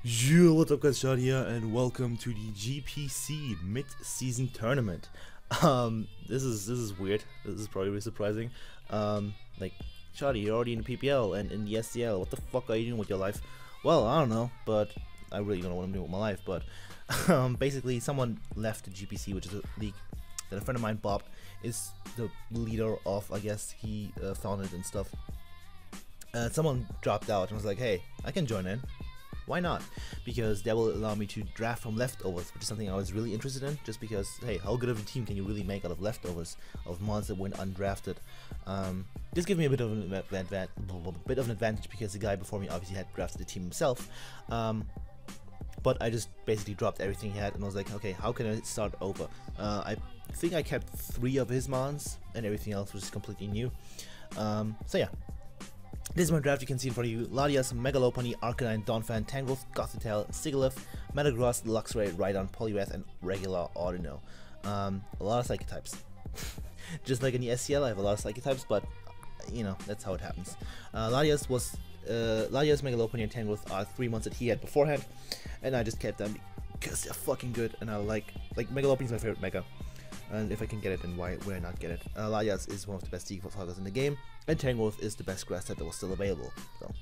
Yo, what's up guys, Shad here, and welcome to the GPC mid-season tournament. This is weird. This is probably really surprising. Like, Shadi, you're already in the PPL and in the SCL. What the fuck are you doing with your life? Well, I don't know, but I really don't know what I'm doing with my life. But basically, someone left the GPC, which is a league that a friend of mine, Bob, is the leader of. I guess he founded and stuff. Someone dropped out and was like, "Hey, I can join in. Why not?" Because that will allow me to draft from leftovers, which is something I was really interested in, just because, hey, how good of a team can you really make out of leftovers, of mons that went undrafted? This gives me a bit of an advantage because the guy before me obviously had drafted the team himself, but I just basically dropped everything he had and I was like, okay, how can I start over? I think I kept 3 of his mons and everything else was completely new. So yeah. This is my draft. You can see in front of you: Ladias, Megalopony, Arcanine, Donphan, Tangrowth, Gothitelle, Sigilyph, Metagross, Luxray, Rhydon, Poliwrath, and regular Audino. A lot of Psychic types. Just like in the SCL, I have a lot of Psychic types, but you know, that's how it happens. Ladias, Megalopony, and Tangrowth are 3 months that he had beforehand, and I just kept them because they're fucking good, and I like Megalopony is my favorite Mega. And if I can get it, then why would I not get it? Ladias is one of the best default targets in the game, and Tangrowth is the best grass type that was still available. So,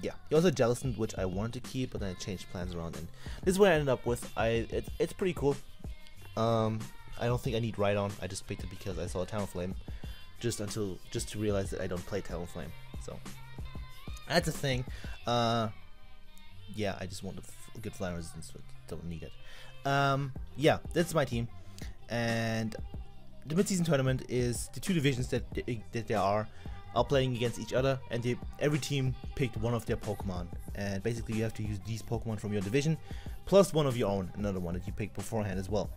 yeah. He also had Jellicent, which I wanted to keep, but then I changed plans around, and this is what I ended up with. It's pretty cool. I don't think I need Rhydon. I just picked it because I saw a Talonflame, just to realize that I don't play Talonflame. So that's a thing. Yeah, I just want a good flying resistance, but don't need it. Yeah, that's my team. And the mid-season tournament is the 2 divisions that there are playing against each other, and every team picked one of their Pokemon, and basically you have to use these Pokemon from your division plus one of your own, another one that you picked beforehand as well.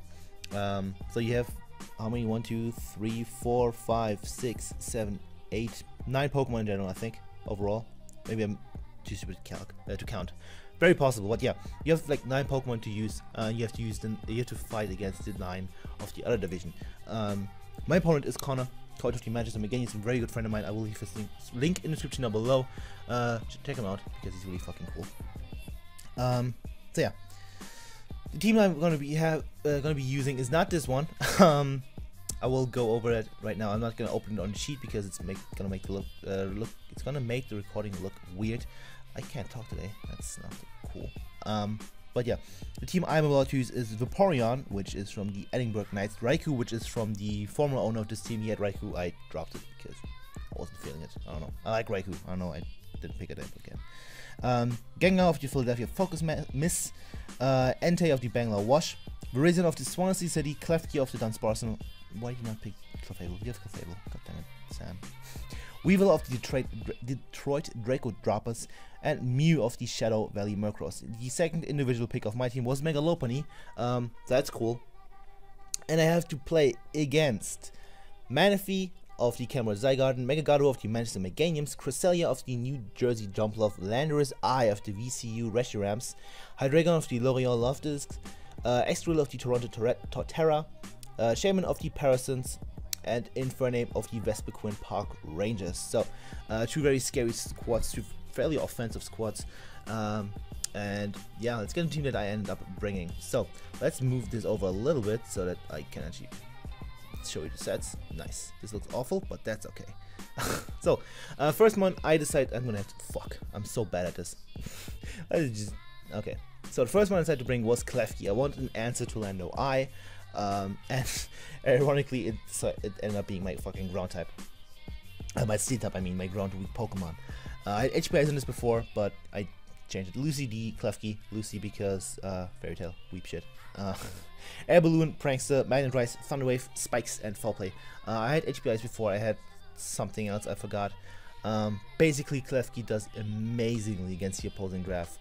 So you have how many? 1, 2, 3, 4, 5, 6, 7, 8, 9 Pokemon in general, I think, overall. Maybe I'm too stupid to count. Very possible, but yeah, you have like 9 Pokemon to use. You have to use them. You have to fight against the 9 of the other division. My opponent is Conor, coach of the Manchester Meganiums, a very good friend of mine. I will leave his link in the description down below. Check him out because he's really fucking cool. So yeah, the team I'm gonna be using is not this one. I will go over it right now. I'm not gonna open it on the sheet because it's gonna make the recording look weird. I can't talk today. That's not cool. But yeah, the team I'm about to use is Vaporeon, which is from the Edinburgh Knights. Raikou, which is from the former owner of this team. He had Raikou. I dropped it because I wasn't feeling it. I don't know. I like Raikou. I don't know. I didn't pick it up again. Gengar of the Philadelphia Focus Miss. Entei of the Bangalore Wash. Virizion of the Swansea City. Klefki of the Dunsparce. Why did you not pick Clefable? You have Clefable. God damn it, Sam. Weevil of the Detroit Draco Droppers, and Mew of the Shadow Valley Murkrows. The second individual pick of my team was Megalopony. That's cool. And I have to play against Manaphy of the Kenworth Zygarden, Megagado of the Manchester Meganiums, Cresselia of the New Jersey Jumpluff, Landorus I of the VCU Reshiram's, Hydreigon of the L'Oreal Loftisks, Extrill of the Toronto Torterra, Shaman of the Parasons, and Infernape of the Vespiquen Park Rangers. So 2 very scary squads, 2 fairly offensive squads, and yeah, let's get a team that I ended up bringing. So let's move this over a little bit so that I can actually show you the sets. Nice. This looks awful, but that's okay. So first one, I decide I'm gonna have to I'm so bad at this. Okay, so the first one I decided to bring was Klefki. I wanted an answer to Lando I. And ironically, it ended up being my fucking ground type. My steel type, I mean, my ground weak Pokemon. I had HPIs on this before, but I changed it. Lucy D, Klefki, Lucy because Fairy Tail, weep shit. Air Balloon, Prankster, Magnet Rise, Thunderwave, Spikes, and Foul Play. I had HPIs before, I had something else, I forgot. Basically, Klefki does amazingly against the opposing draft.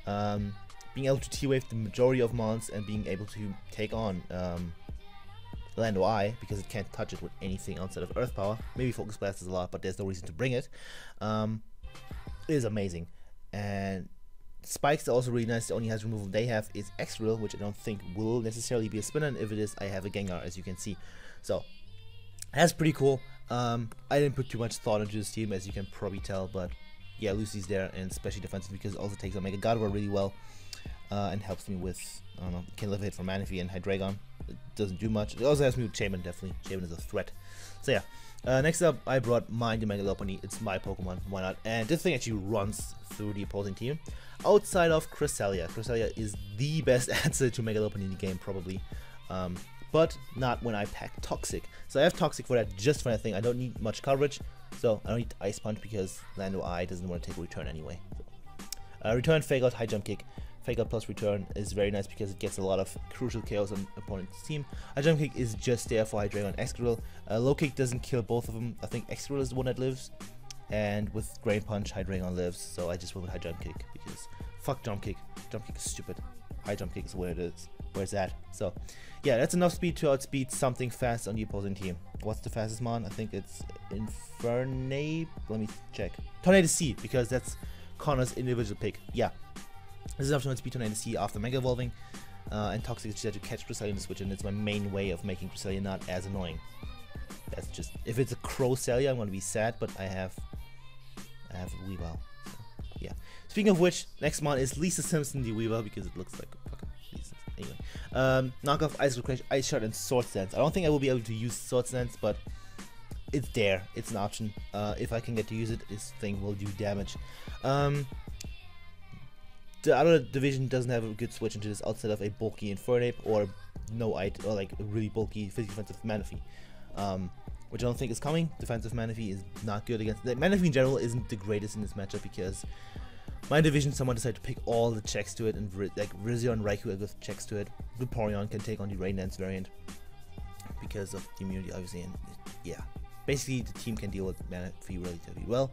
Being able to T-Wave the majority of mons and being able to take on Lando I, because it can't touch it with anything outside of Earth Power. Maybe Focus Blast is a lot, but there's no reason to bring it. Is amazing. And Spikes are also really nice. The only has removal they have is Extrill, which I don't think will necessarily be a spinner, and if it is, I have a Gengar, as you can see. So that's pretty cool. I didn't put too much thought into this team, as you can probably tell, but yeah, Lucy's there, and especially defensive because it also takes on Megadora really well. and helps me with, I don't know, can live a hit from Manaphy and Hydreigon. It doesn't do much. It also helps me with Shaman, definitely. Shaman is a threat. So yeah. Next up, I brought Mind the Mega Lopunny. It's my Pokemon, why not? And this thing actually runs through the opposing team. Outside of Cresselia. Cresselia is the best answer to Mega Lopunny in the game, probably. But not when I pack Toxic. So I have Toxic for that, just for that thing. I don't need much coverage. So I don't need Ice Punch because Lando I doesn't want to take a return anyway. So. Return, Fake Out, High Jump Kick. Fake Out plus Return is very nice because it gets a lot of crucial KOs on opponent's team. High Jump Kick is just there for Hydreigon and Excadrill. Low Kick doesn't kill both of them. I think Excadrill is the one that lives. And with Grain Punch, Hydreigon lives. So I just went with High Jump Kick because fuck Jump Kick. Jump Kick is stupid. High Jump Kick is where it is. Where's that? So yeah, that's enough speed to outspeed something fast on the opposing team. What's the fastest mon? I think it's Infernape. Let me check. Tornado C, because that's Connor's individual pick. Yeah. This is enough to outspeed Tornado C after Mega Evolving. And Toxic is just to catch Cresselia in the switch, and it's my main way of making Cresselia not as annoying. That's just, if it's a Crowcelia, I'm gonna be sad, but I have a Weavile. So, yeah. Speaking of which, next mon is Lisa Simpson the Weavile because it looks like a fucking Lisa Simpson. Anyway, knockoff Ice Crash, Ice Shot, and Sword Stance. I don't think I will be able to use Sword Stance, but it's there. It's an option. If I can get to use it, this thing will do damage. The other division doesn't have a good switch into this outside of a bulky Infernape or no it or like a really bulky physical defensive Manaphy, which I don't think is coming. Defensive Manaphy is not good against. Manaphy in general isn't the greatest in this matchup because my division, someone decided to pick all the checks to it, and like Rizio and Raikou with checks to it. Vaporeon can take on the Rain Dance variant because of the immunity, obviously, and yeah, basically the team can deal with Manaphy relatively well.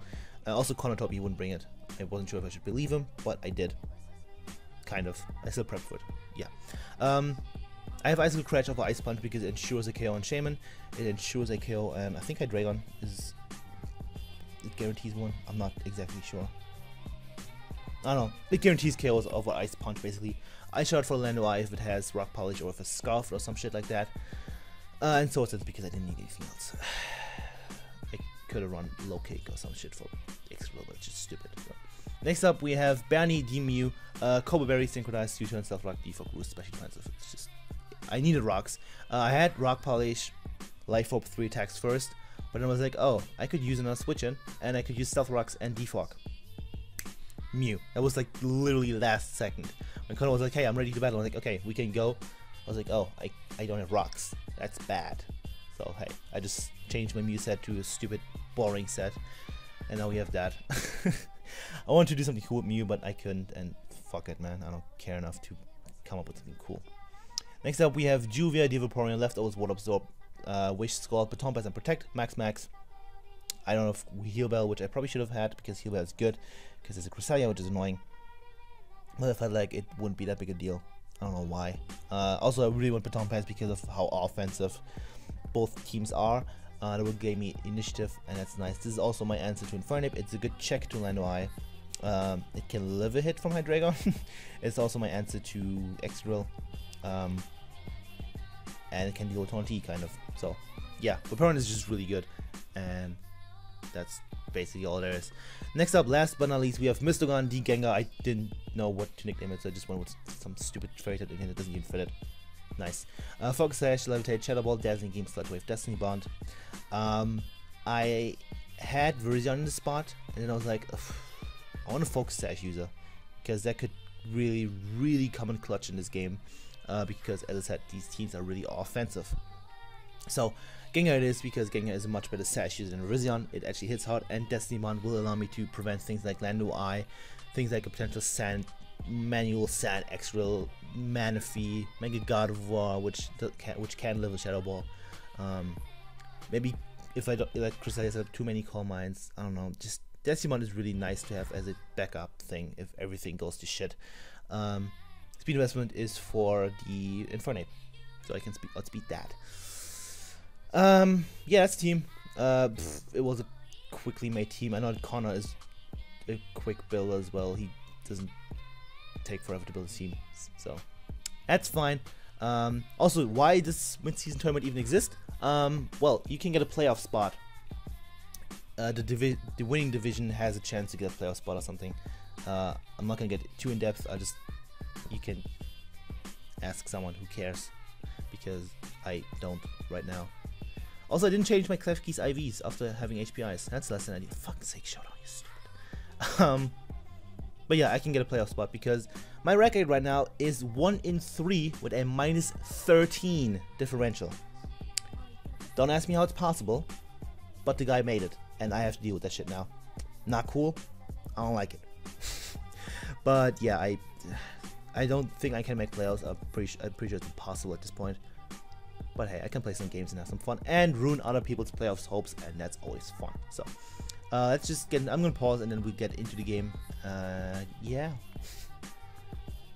Also, Conor told me he wouldn't bring it. I wasn't sure if I should believe him, but I did. Kind of. I still prepped for it. Yeah. I have Icicle Crash over Ice Punch because it ensures a KO on Shaman. It ensures a KO, and I think Hydreigon is. It guarantees one. I'm not exactly sure. I don't know. It guarantees KOs over Ice Punch, basically. Ice Shot for Lando I if it has Rock Polish or if it's Scarf or some shit like that. And Sword Stance because I didn't need anything else. I could have run Low Kick or some shit for extra, but it's just stupid. So. Next up, we have Bernie, Mew, Cobra Berry, Synchronized, U-Turn, Stealth Rock, Defog, Roost, Special Defensive. It's just, I needed rocks. I had Rock Polish, Life Orb 3 attacks first, but then I was like, oh, I could use another switch in, and I could use Stealth Rocks and Defog. Mew. That was like literally last second. When Conor was like, hey, I'm ready to battle, I was like, okay, we can go. I was like, oh, I don't have rocks. That's bad. So, hey, I just changed my Mew set to a stupid, boring set, and now we have that. I wanted to do something cool with Mew, but I couldn't, and fuck it, man. I don't care enough to come up with something cool. Next up, we have Juvia, Vaporeon, Leftovers, Water Absorb, Wish, Scald, Baton Pass, and Protect, Max. I don't know if Heal Bell, which I probably should have had, because Heal Bell is good, because it's a Cresselia, which is annoying. But I felt like it wouldn't be that big a deal. I don't know why. Also, I really want Baton Pass because of how offensive both teams are. That will give me initiative, and that's nice. This is also my answer to Infernape. It's a good check to Lando I. It can live a hit from Hydreigon. It's also my answer to Excadrill. And it can deal with Taunt kind of. So, yeah, Vaporeon is just really good. And that's basically all there is. Next up, last but not least, we have Mistogon, D Gengar. I didn't know what to nickname it, so I just went with some stupid fairy tale that doesn't even fit it. Nice. Focus Sash, Levitate, Shadow Ball, Dazzling Gleam, Sludge Wave, Destiny Bond. I had Virizion in the spot, and then I was like, I want a Focus Sash user, because that could really come in clutch in this game, because as I said, these teams are really offensive. So Gengar it is, because Gengar is a much better Sash user than Virizion. It actually hits hard, and Destiny Bond will allow me to prevent things like Lando I, things like a potential Sand, Manual Sand, Excadrill, Manaphy, Mega God of War, which can live with Shadow Ball. Maybe if I don't like Cresselia have too many Calm Minds, I don't know. Just Decimon is really nice to have as a backup thing if everything goes to shit. Speed investment is for the Infernape, so I can outspeed that. Yeah, that's the team. It was a quickly made team. I know Conor is a quick build as well. He doesn't take forever to build a team, so that's fine. Also, why does mid-season tournament even exist? Well, you can get a playoff spot. The winning division has a chance to get a playoff spot or something. I'm not gonna get too in depth. I'll just you can ask someone who cares, because I don't right now. Also, I didn't change my Klefki's IVs after having HPIs. That's less than ideal. Fuck's sake, Showdown, you stupid. But yeah, I can get a playoff spot because my record right now is 1-3 with a -13 differential. Don't ask me how it's possible, but the guy made it, and I have to deal with that shit now. Not cool. I don't like it. But yeah, I don't think I can make playoffs. I'm pretty sure it's impossible at this point. But hey, I can play some games and have some fun and ruin other people's playoffs hopes, and that's always fun. So let's just get. I'm gonna pause and then we get into the game. Yeah.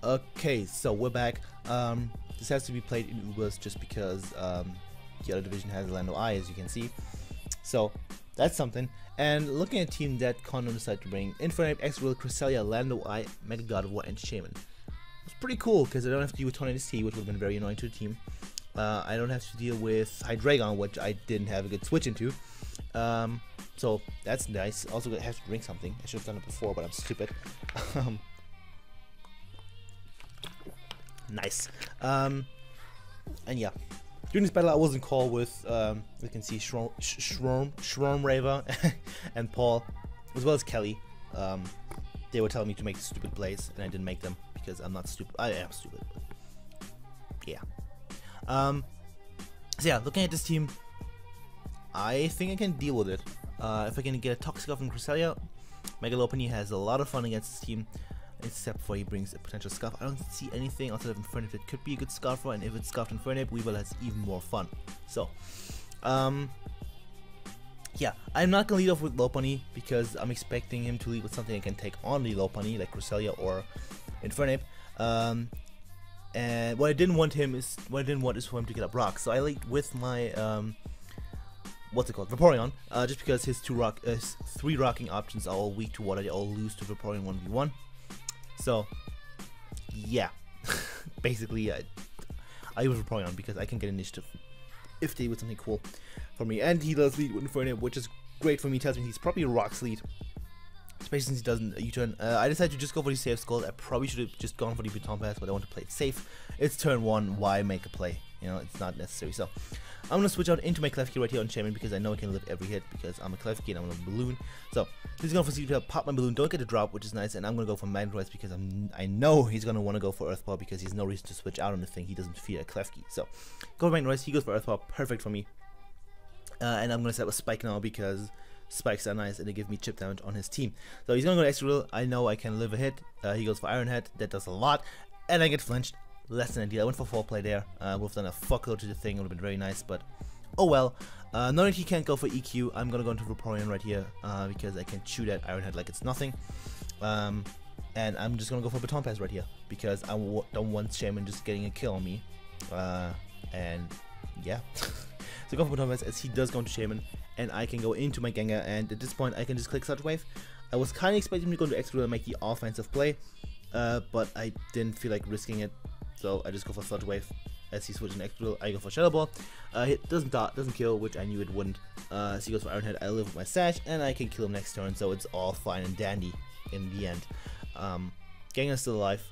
Okay, so we're back. This has to be played in Ubers just because the other division has Lando I, as you can see. So that's something. And looking at the team that Conor decided to bring: Infernape, X-Real, Cresselia, Lando I, Mega God of War, and Shaman. It's pretty cool because I don't have to deal with Tornadus T, which would have been very annoying to the team. I don't have to deal with Hydreigon, which I didn't have a good switch into. So that's nice. Also, I have to drink something. I should have done it before, but I'm stupid. Nice. And yeah, during this battle, I was in call with, you can see Shroom Raver and Paul, as well as Kelly. They were telling me to make stupid plays, and I didn't make them because I'm not stupid. I am stupid, but yeah. So yeah, looking at this team, I think I can deal with it. If I can get a Toxic off in Cresselia, Megalopony has a lot of fun against this team, except for he brings a potential Scarf. I don't see anything outside of Infernape that could be a good Scarf for, and if it's Scarfed Infernape, Weevil has even more fun. So, yeah, I'm not gonna lead off with Lopunny because I'm expecting him to lead with something that can take on the Lopunny, like Cresselia or Infernape. And what I didn't want is for him to get up rocks. So I lead with my what's it called, Vaporeon, just because his 3 rocking options are all weak to water. They all lose to Vaporeon 1v1. So yeah, basically I use Vaporeon because I can get initiative if they do something cool for me. And he does lead with Infernape, which is great for me. Tells me he's probably a Rocks lead, especially since he doesn't U-turn. I decided to just go for the safe Skull. I probably should have just gone for the Baton Pass, but I want to play it safe. It's turn 1, why make a play? You know, it's not necessary. So I'm gonna switch out into my Klefki right here on Shaman because I know I can live every hit because I'm a Klefki and I'm a balloon. So he's going for CP, pop my balloon, don't get a drop, which is nice, and I'm gonna go for Magnetize because I know he's gonna want to go for Earth Power because he's no reason to switch out on the thing. He doesn't fear a Klefki. So go for Magnetize, he goes for Earth Power, perfect for me. And I'm gonna set up a Spike now because spikes are nice and they give me chip damage on his team. So he's gonna go to X-Real. I know I can live a hit. He goes for Iron Head, that does a lot, and I get flinched. Less than ideal. I went for 4 play there. Would have done a fuckload to the thing, it would have been very nice, but oh well. Knowing he can't go for EQ, I'm gonna go into Vaporeon right here because I can chew that Iron Head like it's nothing. And I'm just gonna go for Baton Pass right here because I don't want Shaman just getting a kill on me. And yeah. So go for Baton Pass as he does go into Shaman, and I can go into my Gengar, and at this point I can just click Sludge Wave. I was kind of expecting him to go into X-Real and make the offensive play, but I didn't feel like risking it. So I just go for Sludge Wave as he switches in X-Real. I go for Shadow Ball. It doesn't kill, which I knew it wouldn't. So he goes for Iron Head. I live with my Sash, and I can kill him next turn. So it's all fine and dandy in the end. Gengar's still alive,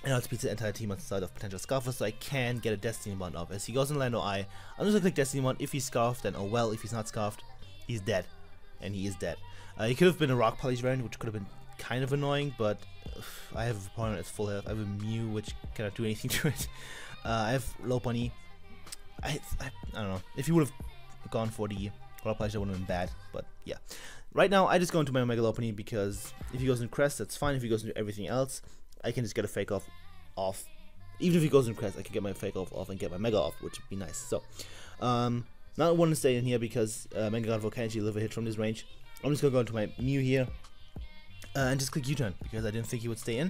and I'll speed the entire team outside of potential Scarfer, so I can get a Destiny Bond off. As he goes in Lando I, I'm just gonna click Destiny Bond. If he's Scarfed, then oh well. If he's not Scarfed, he's dead, and he is dead. He could have been a Rock Polish variant, which could have been kind of annoying, but I have a opponent that's full health. I have a Mew which cannot do anything to it. I have Lopunny. I don't know. If he would have gone for the Rock Polish, that would have been bad, but yeah. Right now, I just go into my Mega Lopunny because if he goes in Crest, that's fine. If he goes into everything else, I can just get a Fake off. Even if he goes in Crest, I can get my Fake off and get my Mega off, which would be nice. So, not want to stay in here because Mega God can actually live a hit from this range. I'm just gonna go into my Mew here. And just click U-turn because I didn't think he would stay in,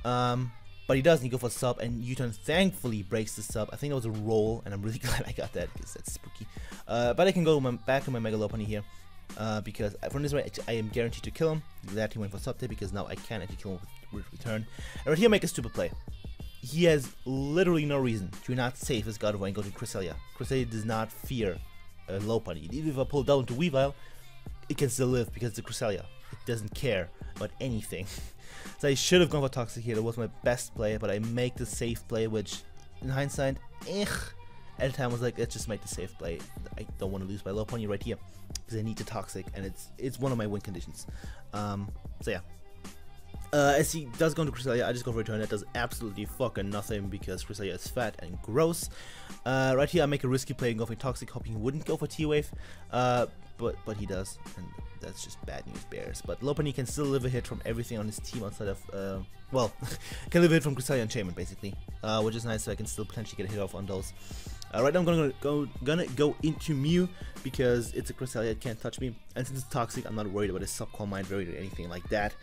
but he does. And he go for sub, and U-turn thankfully breaks the sub. I think that was a roll, and I'm really glad I got that because that's spooky. But I can go back to my Mega Lopunny here because from this way I am guaranteed to kill him. Glad he went for sub there because now I can actually kill him with return. And right here, make a stupid play. He has literally no reason to not save his God of War and go to Cresselia. Cresselia does not fear a Lopunny. Even if I pull down to Weavile, it can still live because it's a Cresselia. It doesn't care about anything. So I should have gone for Toxic here. That was my best play, but I make the safe play, which in hindsight, at the time I was like, let's just make the safe play. I don't want to lose by low pony right here because I need the Toxic, and it's one of my win conditions. So yeah. As he does go into Cresselia, I just go for return. That does absolutely fucking nothing because Cresselia is fat and gross. Right here I make a risky play and go for Toxic, hoping he wouldn't go for T-Wave, but he does, and that's just bad news bears. But Lopunny can still live a hit from everything on his team outside of, well, can live a hit from Cresselia and Shaman basically, which is nice, so I can still potentially get a hit off on those. Right now I'm gonna go into Mew because it's a Cresselia, it can't touch me, and since it's Toxic, I'm not worried about his Subcall Mind Raid or anything like that.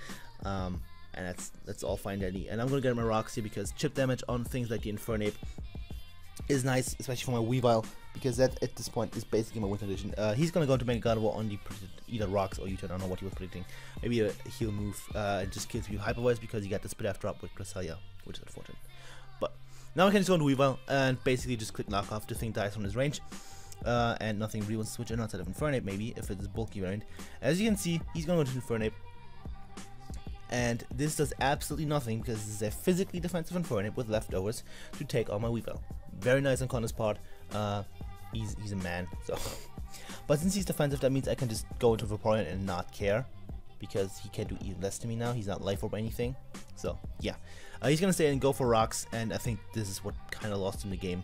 And that's all fine dandy. And I'm gonna get my rocks here because chip damage on things like the Infernape is nice, especially for my Weavile, because that at this point is basically my win condition. He's gonna go into Mega Gardevoir on the either rocks or U-turn. I don't know what he was predicting. Maybe a heal move and just kills you Hyper Voice because you got the Spit F drop with Cresselia, which is unfortunate. But now I can just go into Weavile and basically just click knock off. The thing dies from his range. And nothing really wants to switch in outside of Infernape, maybe if it's bulky variant. As you can see, he's gonna go into Infernape. And this does absolutely nothing because this is a physically defensive Infernape with leftovers to take on my Weavile. Very nice on Conor's part. He's a man, so. But since he's defensive, that means I can just go into Vaporeon and not care because he can do even less to me now. He's not Life Orb or anything. So yeah, he's gonna stay and go for rocks, and I think this is what kind of lost him the game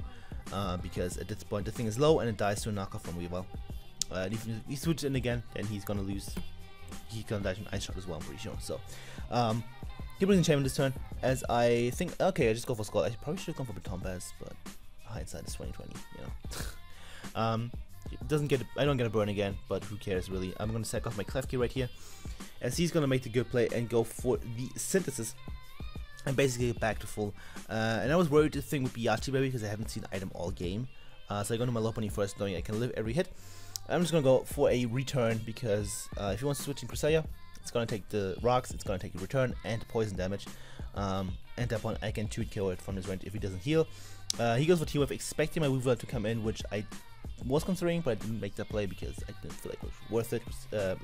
because at this point the thing is low and it dies to a knockoff from Weavile. If he switches in again, then he's gonna lose. He's gonna die from Ice Shot as well, I'm pretty sure. So, he brings in Shaman this turn, as I think, okay, I just go for Scald. I probably should have gone for Baton Pass, but hindsight is 2020, you know. It doesn't get, I don't get a burn again, but who cares really. I'm gonna sack off my Klefki right here, as he's gonna make the good play and go for the Synthesis, and basically get back to full. And I was worried the thing would be Yachi Berry because I haven't seen the item all game. So I go to my Lopunny first, knowing I can live every hit. I'm just gonna go for a return because if he wants to switch in Cresselia, it's gonna take the rocks, it's gonna take the return and poison damage. And at that point, I can 2-KO it from his range if he doesn't heal. He goes for T-Wave, expecting my Weavile to come in, which I was considering, but I didn't make that play because I didn't feel like it was worth it.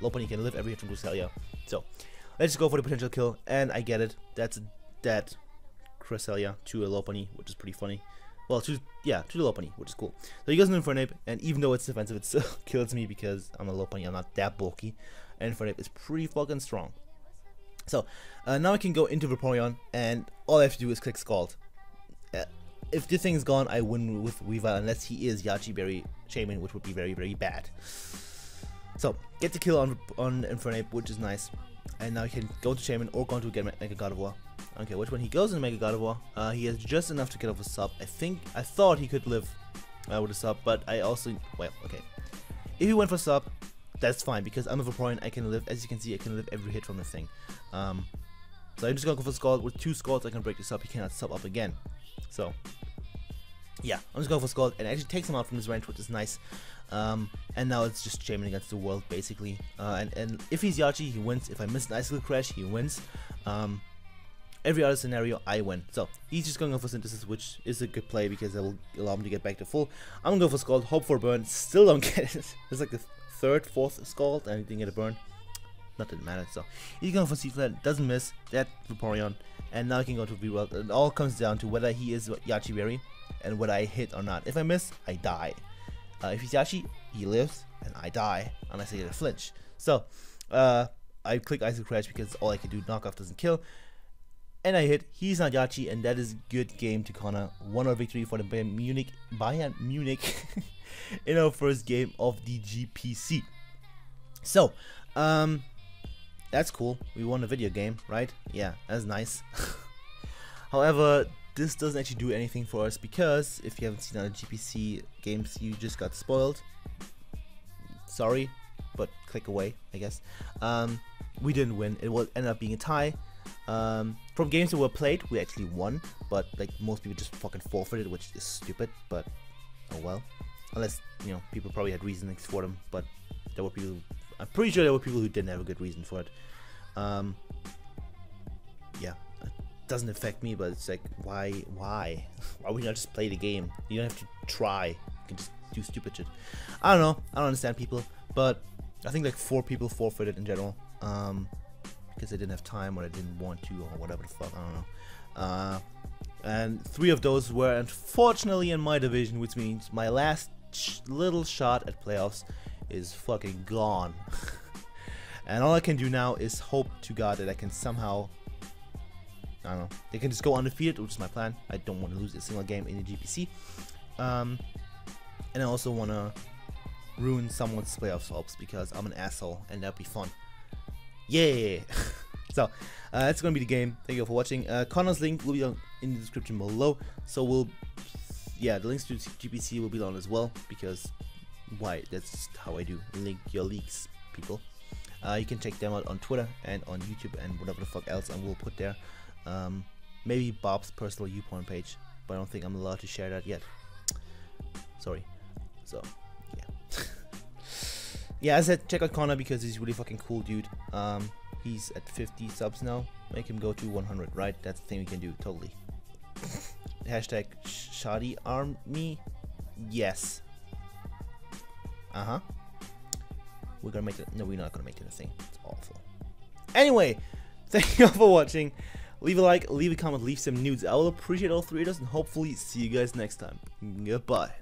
Lopunny can live every hit from Cresselia, so let's just go for the potential kill, and I get it. That's dead Cresselia to a Lopunny, which is pretty funny. Well, to the Lopunny, which is cool. So he goes into Infernape, and even though it's defensive, it still kills me because I'm a Lopunny, I'm not that bulky, and Infernape is pretty fucking strong. So, now I can go into Vaporeon, and all I have to do is click Scald. If this thing is gone, I win with Weavile, unless he is Yachi Berry Shaman, which would be very, very bad. So, get the kill on Infernape, which is nice. And now he can go to Shaman or go to get Mega Gardevoir. Okay, which one he goes in Mega Gardevoir, he has just enough to get off a sub. I thought he could live with a sub, but I also, well, okay. If he went for sub, that's fine, because I'm a Vaporeon, I can live, as you can see, I can live every hit from the thing. So I'm just gonna go for Scald. With 2 Scalds, I can break this up, he cannot sub up again. So, yeah, I'm just going for Scald, and it actually takes him out from his range, which is nice. And now it's just Shaman against the world, basically. And if he's Yachi, he wins. If I miss an Icicle Crash, he wins. Every other scenario, I win. So, he's just going to go for Synthesis, which is a good play because it will allow him to get back to full. I'm going to go for Scald, hope for a burn, still don't get it. It's like the 3rd, 4th Scald, and I didn't get a burn. Not that it matters, so. He's going for C-Flat, doesn't miss, that Vaporeon, and now he can go to V-World. It all comes down to whether he is Yachi Berry, and whether I hit or not. If I miss, I die. If he's Yachi, he lives, and I die, unless I get a flinch. So, I click Icicle Crash because all I can do, knockoff doesn't kill. And I hit, he's not Yachi, and that is good game to Conor. 1-0 victory for the Bayern Mewnich in our first game of the GPC. So, that's cool. We won a video game, right? Yeah, that's nice. However, this doesn't actually do anything for us because if you haven't seen other GPC games, you just got spoiled. Sorry, but click away, I guess. We didn't win. It will end up being a tie. From games that were played, we actually won, but like most people just fucking forfeited, which is stupid, but oh well. Unless, you know, people probably had reasons for them, but there were people, I'm pretty sure there were people who didn't have a good reason for it. Yeah, it doesn't affect me, but it's like, why would you not just play the game? You don't have to try, you can just do stupid shit. I don't know, I don't understand people, but I think like 4 people forfeited in general, because I didn't have time or I didn't want to or whatever the fuck, I don't know. And 3 of those were unfortunately in my division, which means my last little shot at playoffs is fucking gone. And all I can do now is hope to God that I can somehow, I don't know, they can just go undefeated, which is my plan. I don't want to lose a single game in the GPC. And I also want to ruin someone's playoffs hopes because I'm an asshole and that'd be fun. Yeah. So that's gonna be the game. Thank you all for watching. Conor's link will be in the description below. So the links to GPC will be on as well because why? That's just how I do. Link your leaks, people. You can check them out on Twitter and on YouTube and whatever the fuck else, and we'll put there. Maybe Bob's personal YouPorn page, but I don't think I'm allowed to share that yet. Sorry. So yeah. Yeah, as I said, check out Conor because he's a really fucking cool dude. He's at 50 subs now. Make him go to 100, right? That's the thing we can do, totally. Hashtag Shoddy Army. Yes. We're gonna make it. No, we're not gonna make it a thing. It's awful. Anyway, thank you all for watching. Leave a like, leave a comment, leave some nudes. I will appreciate all 3 of those, and hopefully see you guys next time. Goodbye.